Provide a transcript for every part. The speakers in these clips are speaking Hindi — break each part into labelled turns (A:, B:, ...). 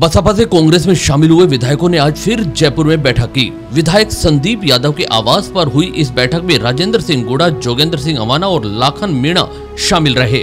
A: बसपा से कांग्रेस में शामिल हुए विधायकों ने आज फिर जयपुर में बैठक की। विधायक संदीप यादव के आवास पर हुई इस बैठक में राजेंद्र सिंह गोड़ा, जोगेंद्र सिंह अवाना और लाखन मीणा शामिल रहे।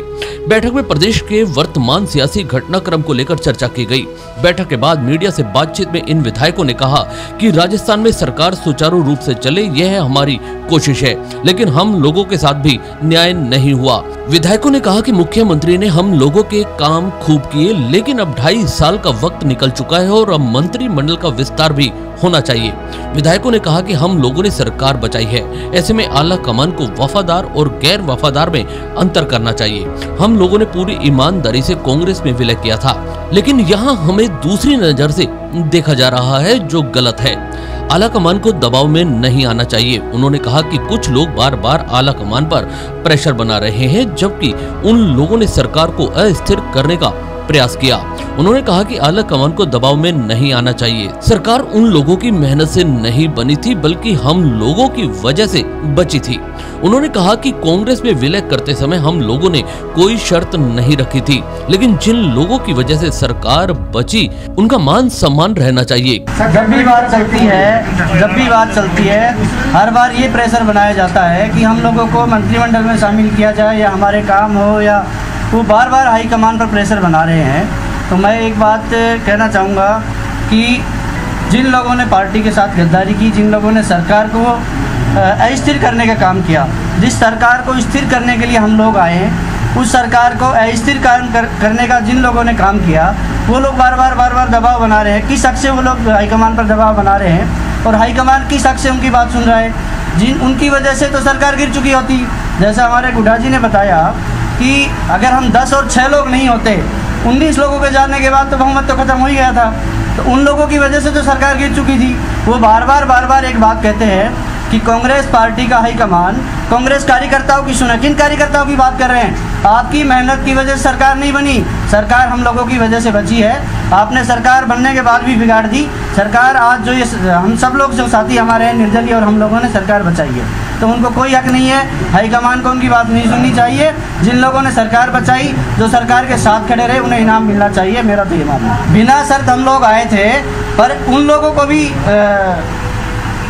A: बैठक में प्रदेश के वर्तमान सियासी घटनाक्रम को लेकर चर्चा की गई। बैठक के बाद मीडिया से बातचीत में इन विधायकों ने कहा कि राजस्थान में सरकार सुचारू रूप से चले, यह हमारी कोशिश है, लेकिन हम लोगों के साथ भी न्याय नहीं हुआ। विधायकों ने कहा कि मुख्यमंत्री ने हम लोगों के काम खूब किए, लेकिन अब 2.5 साल का वक्त निकल चुका है और अब मंत्रिमंडल का विस्तार भी होना चाहिए। विधायकों ने कहा कि हम लोगों ने सरकार बचाई है, ऐसे में आला कमान को वफादार और गैर वफादार में अंतर करना चाहिए। हम लोगों ने पूरी ईमानदारी से कांग्रेस में विलय किया था, लेकिन यहाँ हमें दूसरी नजर से देखा जा रहा है, जो गलत है। आला कमान को दबाव में नहीं आना चाहिए। उन्होंने कहा कि कुछ लोग बार बार आला कमान पर प्रेशर बना रहे हैं, जबकि उन लोगों ने सरकार को अस्थिर करने का प्रयास किया। उन्होंने कहा कि आला कमान को दबाव में नहीं आना चाहिए। सरकार उन लोगों की मेहनत से नहीं बनी थी, बल्कि हम लोगों की वजह से बची थी। उन्होंने कहा कि कांग्रेस में विलय करते समय हम लोगों ने कोई शर्त नहीं रखी थी, लेकिन जिन लोगों की वजह से सरकार बची, उनका मान सम्मान रहना चाहिए।
B: जब भी बात चलती है हर बार ये प्रेशर बनाया जाता है कि हम लोगों को मंत्रिमंडल में शामिल किया जाए या हमारे काम हो, या वो बार बार हाईकमान पर प्रेशर बना रहे हैं। तो मैं एक बात कहना चाहूँगा कि जिन लोगों ने पार्टी के साथ गद्दारी की, जिन लोगों ने सरकार को अस्थिर करने का काम किया, जिस सरकार को स्थिर करने के लिए हम लोग आए हैं, उस सरकार को अस्थिर करने का जिन लोगों ने काम किया, वो लोग बार बार दबाव बना रहे हैं। किस हक से वो लोग हाईकमान पर दबाव बना रहे हैं और हाईकमान किस हक से उनकी बात सुन रहा है? उनकी वजह से तो सरकार गिर चुकी होती। जैसा हमारे गुड्डा जी ने बताया कि अगर हम 10 और 6 लोग नहीं होते, 19 लोगों के जाने के बाद तो बहुमत तो खत्म हो ही गया था। तो उन लोगों की वजह से तो सरकार गिर चुकी थी। वो बार बार एक बात कहते हैं कि कांग्रेस पार्टी का हाईकमान कांग्रेस कार्यकर्ताओं की सुने। किन कार्यकर्ताओं की बात कर रहे हैं? आपकी मेहनत की वजह से सरकार नहीं बनी, सरकार हम लोगों की वजह से बची है। आपने सरकार बनने के बाद भी बिगाड़ दी सरकार। आज जो ये हम सब लोग जो साथी हमारे हैं, निर्दलीय और हम लोगों ने सरकार बचाई है, तो उनको कोई हक नहीं है, हाईकमान को उनकी बात नहीं सुननी चाहिए। जिन लोगों ने सरकार बचाई, जो सरकार के साथ खड़े रहे, उन्हें इनाम मिलना चाहिए। मेरा तो ये मानना है। बिना शर्त हम लोग आए थे, पर उन लोगों को भी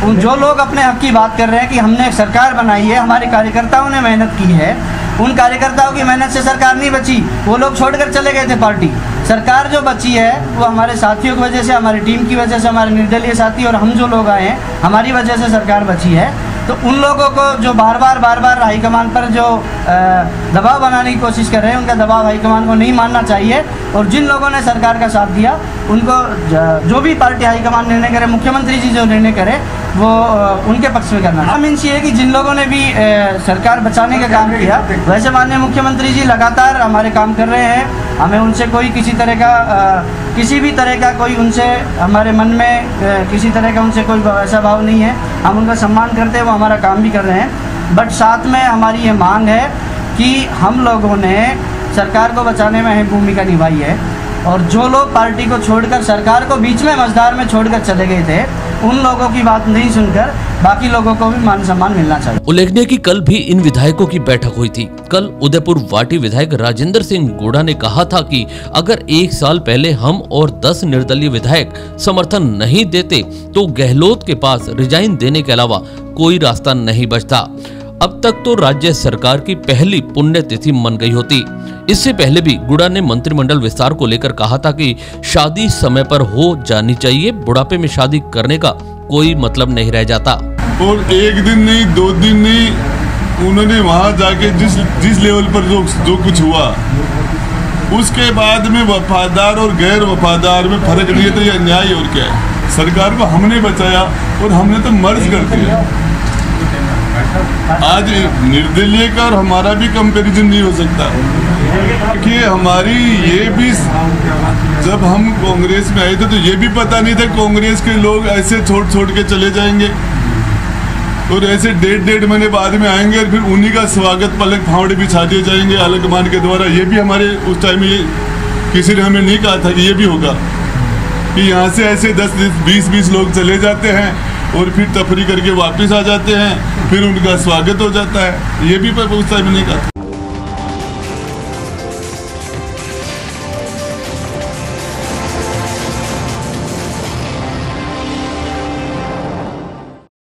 B: जो लोग अपने हक की बात कर रहे हैं कि हमने एक सरकार बनाई है, हमारे कार्यकर्ताओं ने मेहनत की है, उन कार्यकर्ताओं की मेहनत से सरकार नहीं बची। वो लोग छोड़कर चले गए थे पार्टी। सरकार जो बची है वो हमारे साथियों की वजह से, हमारी टीम की वजह से, हमारे निर्दलीय साथी और हम जो लोग आए हैं, हमारी वजह से सरकार बची है। तो उन लोगों को जो बार बार हाईकमान पर जो दबाव बनाने की कोशिश कर रहे हैं, उनका दबाव हाईकमान को नहीं मानना चाहिए। और जिन लोगों ने सरकार का साथ दिया, उनको जो भी पार्टी हाईकमान निर्णय करे, मुख्यमंत्री जी जो निर्णय करे, वो उनके पक्ष में करना। हम इनसे है कि जिन लोगों ने भी सरकार बचाने का काम किया, वैसे माननीय मुख्यमंत्री जी लगातार हमारे काम कर रहे हैं। हमें उनसे कोई किसी भी तरह का कोई उनसे हमारे मन में किसी तरह का उनसे कोई ऐसा भाव नहीं है। हम उनका सम्मान करते हैं, वो हमारा काम भी कर रहे हैं। बट साथ में हमारी ये मांग है कि हम लोगों ने सरकार को बचाने में अहम भूमिका निभाई है, और जो लोग पार्टी को छोड़कर सरकार को बीच में मझधार में छोड़कर चले गए थे, उन लोगों की बात नहीं सुनकर बाकी लोगों को भी मान सम्मान मिलना चाहिए।
A: उल्लेखनीय कि कल भी इन विधायकों की बैठक हुई थी। कल उदयपुर वाटी विधायक राजेंद्र सिंह गोड़ा ने कहा था कि अगर 1 साल पहले हम और 10 निर्दलीय विधायक समर्थन नहीं देते, तो गहलोत के पास रिजाइन देने के अलावा कोई रास्ता नहीं बचता। अब तक तो राज्य सरकार की पहली पुण्यतिथि मन गई होती। इससे पहले भी गुड़ा ने मंत्रिमंडल विस्तार को लेकर कहा था कि शादी समय पर हो जानी चाहिए, बुढ़ापे में शादी करने का कोई मतलब नहीं रह जाता।
C: और 1 दिन नहीं, 2 दिन नहीं, उन्होंने वहां जाके जिस लेवल पर जो कुछ हुआ, उसके बाद में वफादार और गैर वफादार में फर्क नहीं है। तो यह न्याय और क्या है? सरकार को हमने बचाया और हमने तो मर्ज कर दिया। आज निर्दलीय का और हमारा भी कंपैरिजन नहीं हो सकता कि हमारी ये भी, जब हम कांग्रेस में आए थे तो ये भी पता नहीं था कांग्रेस के लोग ऐसे छोड़ के चले जाएंगे और ऐसे 1.5 महीने बाद में आएंगे और फिर उन्हीं का स्वागत पलक फावड़े बिछा दिए जाएंगे हाईकमान के द्वारा। ये भी हमारे उस टाइम में किसी ने हमें नहीं कहा था कि ये भी होगा, कि यहाँ से ऐसे 10-20 लोग चले जाते हैं और फिर तफरी करके वापस आ जाते हैं, फिर उनका स्वागत हो जाता है। ये भी उस टाइम में नहीं कहा था।